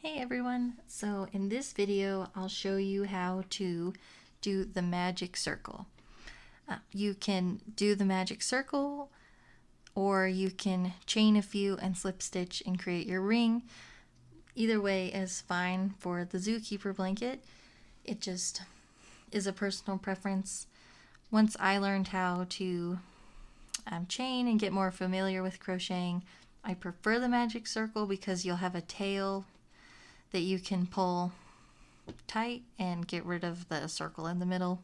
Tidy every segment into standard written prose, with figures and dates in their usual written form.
Hey everyone! So in this video I'll show you how to do the magic circle. You can do the magic circle or you can chain a few and slip stitch and create your ring. Either way is fine for the zookeeper blanket. It just is a personal preference. Once I learned how to chain and get more familiar with crocheting, I prefer the magic circle because you'll have a tail that you can pull tight and get rid of the circle in the middle.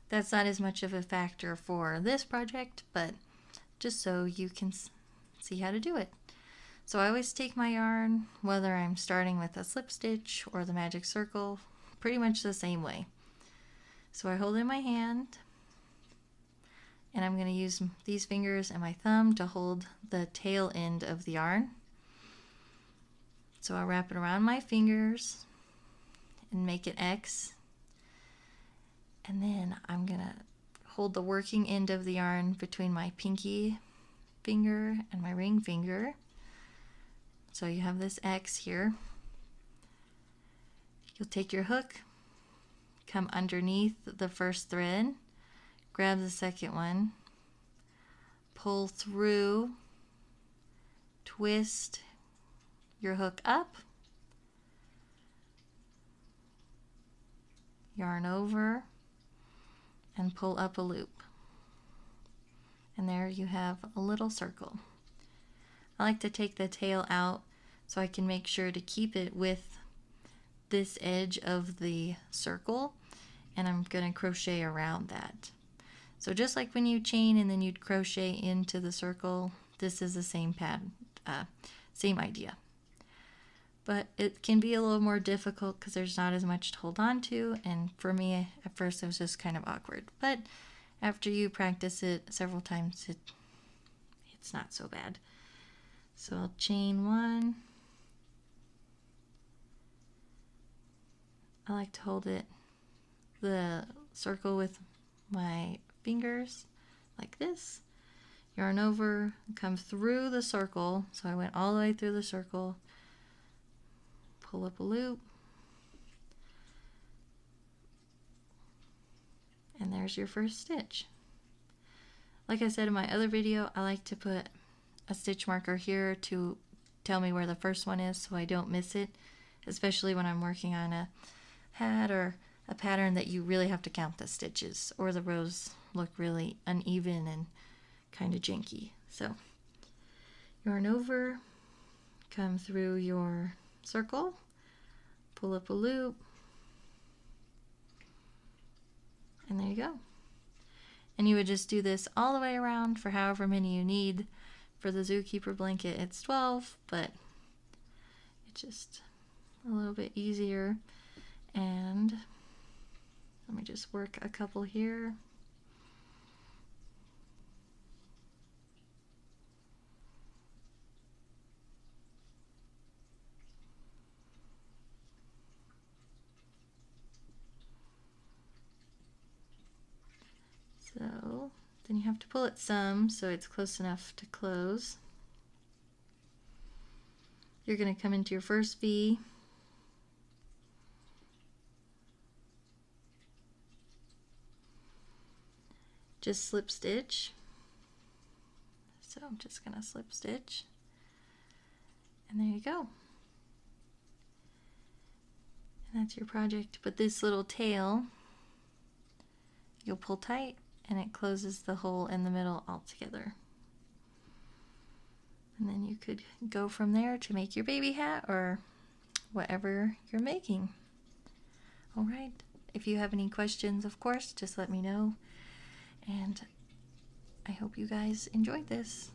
That's not as much of a factor for this project, but just so you can see how to do it. So I always take my yarn, whether I'm starting with a slip stitch or the magic circle, pretty much the same way. So I hold in my hand, and I'm going to use these fingers and my thumb to hold the tail end of the yarn. So I'll wrap it around my fingers and make an X. And then I'm going to hold the working end of the yarn between my pinky finger and my ring finger. So you have this X here. You'll take your hook, come underneath the first thread, grab the second one, pull through, twist your hook up, yarn over, and pull up a loop. And there you have a little circle. I like to take the tail out so I can make sure to keep it with this edge of the circle, and I'm going to crochet around that. So just like when you chain and then you'd crochet into the circle, this is the same pattern, same idea. But it can be a little more difficult because there's not as much to hold on to, and for me at first it was just kind of awkward. But after you practice it several times, it's not so bad. So I'll chain one. I like to hold the circle with my fingers like this. Yarn over, come through the circle. So I went all the way through the circle. Pull up a loop, and there's your first stitch. Like I said in my other video, I like to put a stitch marker here to tell me where the first one is so I don't miss it, especially when I'm working on a hat or a pattern that you really have to count the stitches or the rows look really uneven and kind of janky. So yarn over, come through your circle, pull up a loop, and there you go. And you would just do this all the way around for however many you need. For the zookeeper blanket it's 12, but it's just a little bit easier. And let me just work a couple here. So then you have to pull it some so it's close enough to close. You're going to come into your first V, just slip stitch. So I'm just going to slip stitch, and there you go. And that's your project. But this little tail, you'll pull tight and it closes the hole in the middle altogether. And then you could go from there to make your baby hat or whatever you're making. Alright, if you have any questions, of course, just let me know. And I hope you guys enjoyed this.